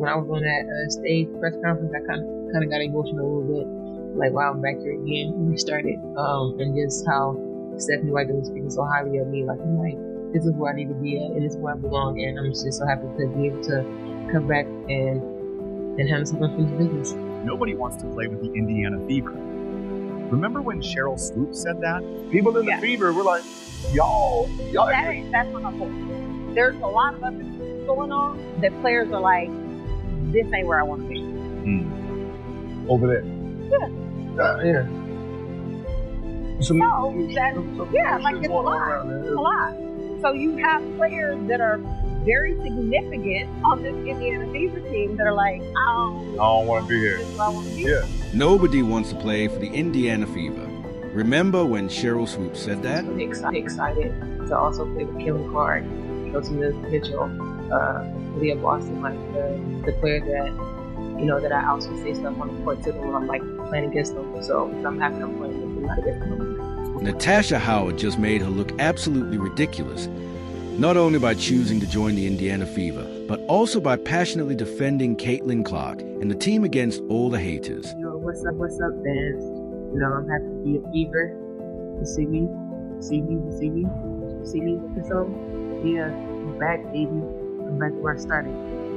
when I was on that stage press conference, I kind of got emotional a little bit. Like, wow, I'm back here again. And we started, and just how Stephanie White was speaking so highly of me. Like, I'm like, this is where I need to be at, and this is where I belong. And I'm just so happy to be able to come back and handle some unfinished business. Nobody wants to play with the Indiana Fever. Remember when Cheryl Swoops said that? People in the Fever were like, y'all. That's what I'm saying. There's a lot of other things going on that players are like, this ain't where I want to be. Over there. Yeah. So like it's a lot. It's a lot. So you have players that are very significant on this Indiana Fever team that are like, I don't want to be here. This is where I want to be. Yeah. Nobody wants to play for the Indiana Fever. Remember when Cheryl Swoops said that? I'm really excited to also play with Kim Clark, Kelsey Mitchell, Leah Boston, like the player that I also say stuff on the court to them when I'm like playing against them. So I'm happy I'm playing with them, not against them. Natasha Howard just made her look absolutely ridiculous, not only by choosing to join the Indiana Fever, but also by passionately defending Caitlin Clark and the team against all the haters. What's up, fans? I'm happy to be a Fever. You see me. So, yeah, I'm back, baby. I'm back where I started.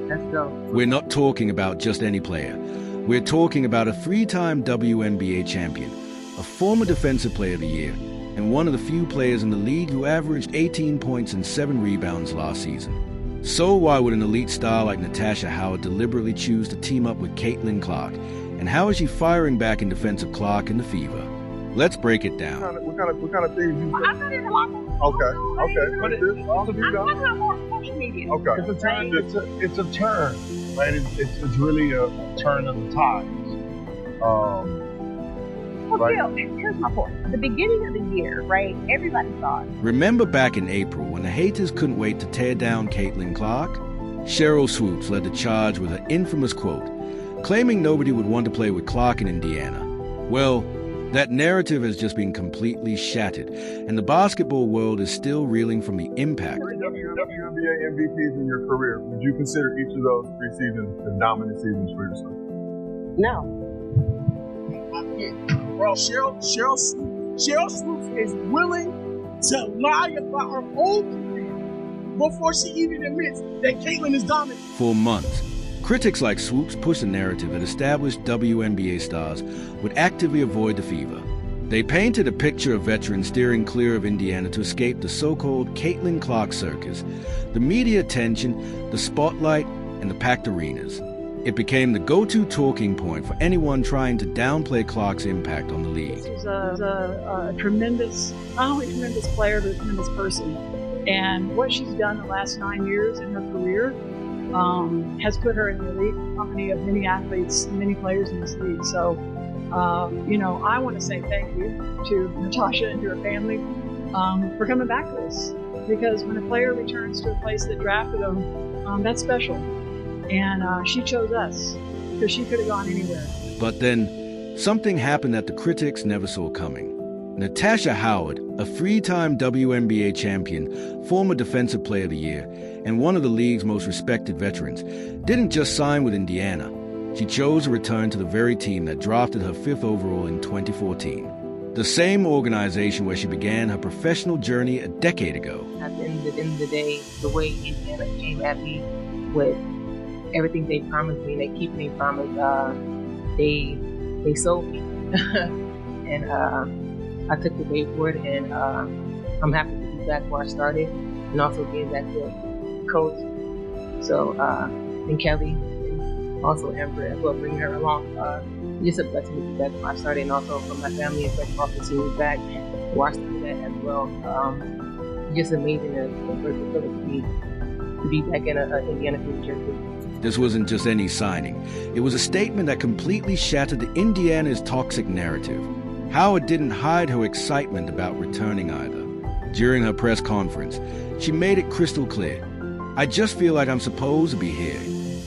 Let's go. We're not talking about just any player. We're talking about a 3-time WNBA champion, a former Defensive Player of the Year, and one of the few players in the league who averaged 18 points and 7 rebounds last season. So why would an elite star like Natasha Howard deliberately choose to team up with Caitlin Clark? And how is she firing back in defense of Clark and the Fever? Let's break it down. What kind of things you I'm not in a lot more. Okay. But I'm talking about more social media. Okay. It's a turn, right? It's really a turn of the tides. Phil, here's my point. The beginning of the year, right? Everybody thought. Remember back in April when the haters couldn't wait to tear down Caitlin Clark? Cheryl Swoops led the charge with her infamous quote, claiming nobody would want to play with Clark in Indiana. Well, that narrative has just been completely shattered, and the basketball world is still reeling from the impact. WNBA MVPs in your career, would you consider each of those 3 seasons the dominant seasons for yourself? No. Well, Cheryl Swoops is willing to lie about her own career before she even admits that Caitlin is dominant. For months, critics like Swoops pushed a narrative that established WNBA stars would actively avoid the Fever. They painted a picture of veterans steering clear of Indiana to escape the so-called Caitlin Clark circus, the media attention, the spotlight, and the packed arenas. It became the go-to talking point for anyone trying to downplay Clark's impact on the league. She's a tremendous, not only tremendous player, but a tremendous person. And what she's done the last 9 years in her career has put her in the elite company of many athletes, many players in this league. So, I want to say thank you to Natasha and to her family for coming back to us. Because when a player returns to a place that drafted them, that's special. And she chose us because she could have gone anywhere. But then something happened that the critics never saw coming. Natasha Howard, a 3-time WNBA champion, former Defensive Player of the Year, and one of the league's most respected veterans, didn't just sign with Indiana. She chose to return to the very team that drafted her 5th overall in 2014. The same organization where she began her professional journey a decade ago. At the end of the day, the way Indiana came at me with everything they promised me, they keep me promised. They sold me, and I took the bait for it. And I'm happy to be back where I started, and also being back with coach. So and Kelly, and also Amber as well, bringing her along. Just a blessing to be back where I started, and also for my family and friends also to be back where I started at as well. Just amazing to be back in an Indiana future. This wasn't just any signing. It was a statement that completely shattered Indiana's toxic narrative. Howard didn't hide her excitement about returning either. During her press conference, she made it crystal clear. I just feel like I'm supposed to be here.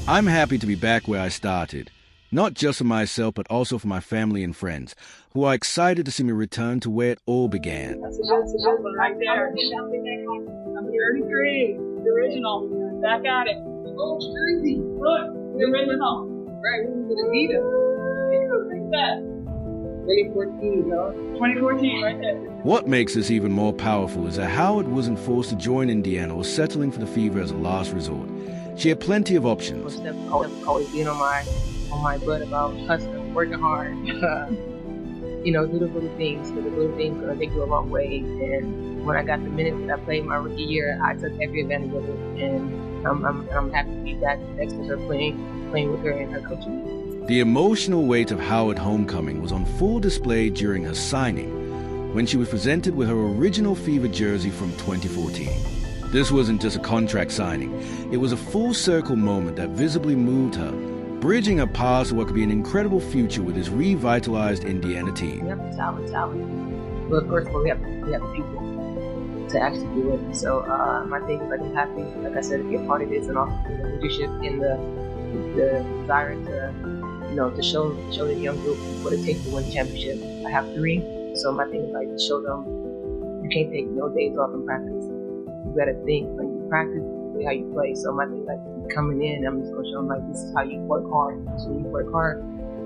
I'm happy to be back where I started. Not just for myself, but also for my family and friends, who are excited to see me return to where it all began. That's a good one right there. I'm 33, the original, back at it. Oh, crazy. Look, We're in the home. Right, we were gonna beat them. Like that. 2014, y'all. 2014, right there. What makes this even more powerful is that Howard wasn't forced to join Indiana or settling for the Fever as a last resort. She had plenty of options. Steph always being on my butt about hustling, working hard. Do the little things. Because the little things gonna take you a long way. And when I got the minutes that I played my rookie year, I took every advantage of it. And I'm happy to be back next to her playing with her and her coaching. The emotional weight of Howard homecoming was on full display during her signing, when she was presented with her original Fever jersey from 2014. This wasn't just a contract signing. It was a full-circle moment that visibly moved her, bridging her past to what could be an incredible future with this revitalized Indiana team. We have the talent. But first of all, we have people to actually do it. So my thing is, I'm happy, like I said, to be a part of this, and also the leadership and the desire to show the young group what it takes to win a championship. I have 3, so my thing is to show them you can't take no days off in practice. You gotta think when you practice, how you play. So my thing is coming in, I'm just gonna show them this is how you work hard. So you work hard,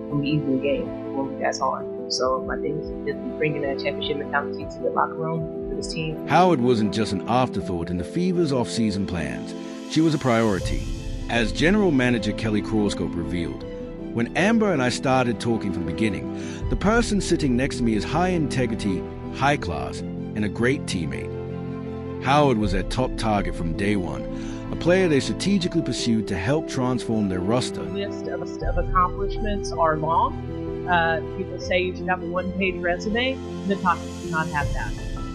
it'll be easy in the game. It won't be as hard. So my thing is just bringing that championship mentality to the locker room, to this team. Howard wasn't just an afterthought in the Fever's off-season plans. She was a priority. As General Manager Kelly Crawscope revealed, when Amber and I started talking from the beginning, the person sitting next to me is high integrity, high class, and a great teammate. Howard was their top target from day one, a player they strategically pursued to help transform their roster. List of accomplishments are long. People say you should have a one-page resume. Natasha does not have that.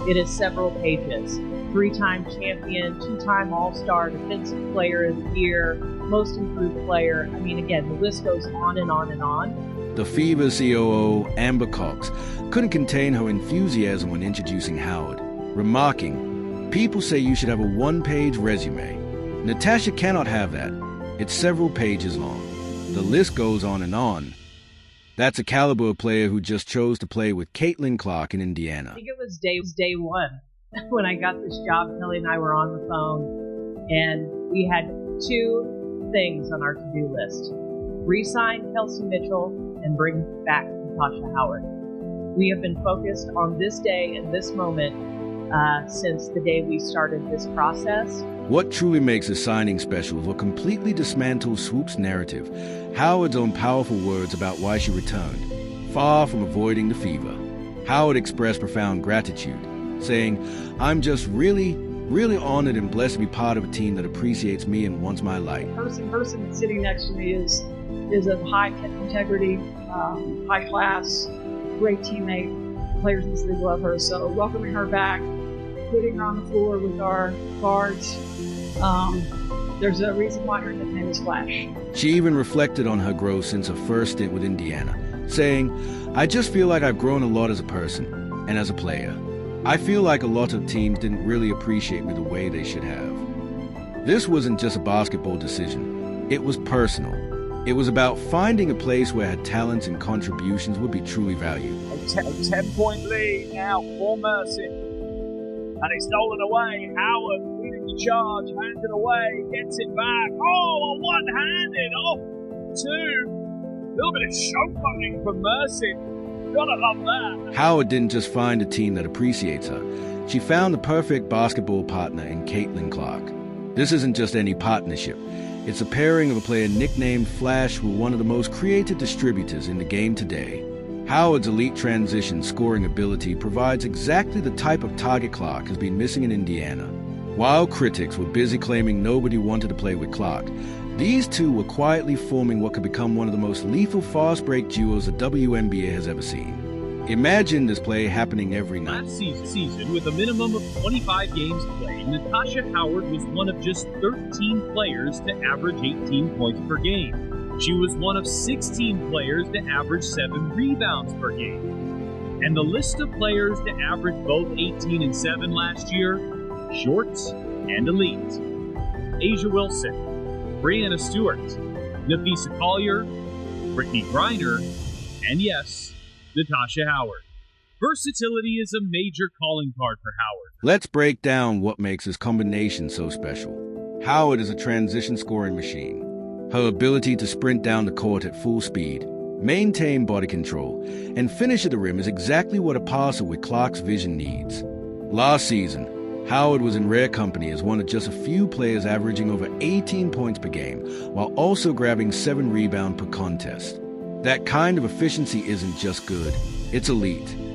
It is several pages. 3-time champion, 2-time All-Star, Defensive Player of the Year, Most Improved Player. I mean, again, the list goes on and on and on. The Fever COO, Amber Cox, couldn't contain her enthusiasm when introducing Howard, remarking, "People say you should have a one-page resume. Natasha cannot have that. It's several pages long. The list goes on and on." That's a caliber player who just chose to play with Caitlin Clark in Indiana. I think it was day one when I got this job. Kelly and I were on the phone, and we had 2 things on our to-do list: re-sign Kelsey Mitchell and bring back Natasha Howard. We have been focused on this day and this moment since the day we started this process. What truly makes a signing special is what completely dismantles Swoop's narrative, Howard's own powerful words about why she returned. Far from avoiding the Fever, Howard expressed profound gratitude, saying, "I'm just really honored and blessed to be part of a team that appreciates me and wants my light." The person that's sitting next to me is of high integrity, high class, great teammate. Players instantly love her. So welcoming her back, putting her on the floor with our guards. There's a reason why her nickname is Flash. She even reflected on her growth since her first stint with Indiana, saying, "I just feel like I've grown a lot as a person and as a player. I feel like a lot of teams didn't really appreciate me the way they should have." This wasn't just a basketball decision. It was personal. It was about finding a place where her talents and contributions would be truly valued. A 10-point lead now for Mercy. And it's stolen away. Howard leading the charge, hands it away, gets it back. Oh, a one-handed off 2. A little bit of showboating from Mercy. Gotta love that. Howard didn't just find a team that appreciates her. She found the perfect basketball partner in Caitlin Clark. This isn't just any partnership. It's a pairing of a player nicknamed Flash with one of the most creative distributors in the game today. Howard's elite transition scoring ability provides exactly the type of target Clark has been missing in Indiana. While critics were busy claiming nobody wanted to play with Clark, these two were quietly forming what could become one of the most lethal fast-break duos the WNBA has ever seen. Imagine this play happening every night. Last season, with a minimum of 25 games played, Natasha Howard was one of just 13 players to average 18 points per game. She was one of 16 players to average 7 rebounds per game. And the list of players to average both 18 and 7 last year, short and elite. Asia Wilson, Brianna Stewart, Nafisa Collier, Brittany Griner, and yes, Natasha Howard. Versatility is a major calling card for Howard. Let's break down what makes this combination so special. Howard is a transition scoring machine. Her ability to sprint down the court at full speed, maintain body control, and finish at the rim is exactly what a passer with Clark's vision needs. Last season, Howard was in rare company as one of just a few players averaging over 18 points per game, while also grabbing 7 rebounds per contest. That kind of efficiency isn't just good, it's elite.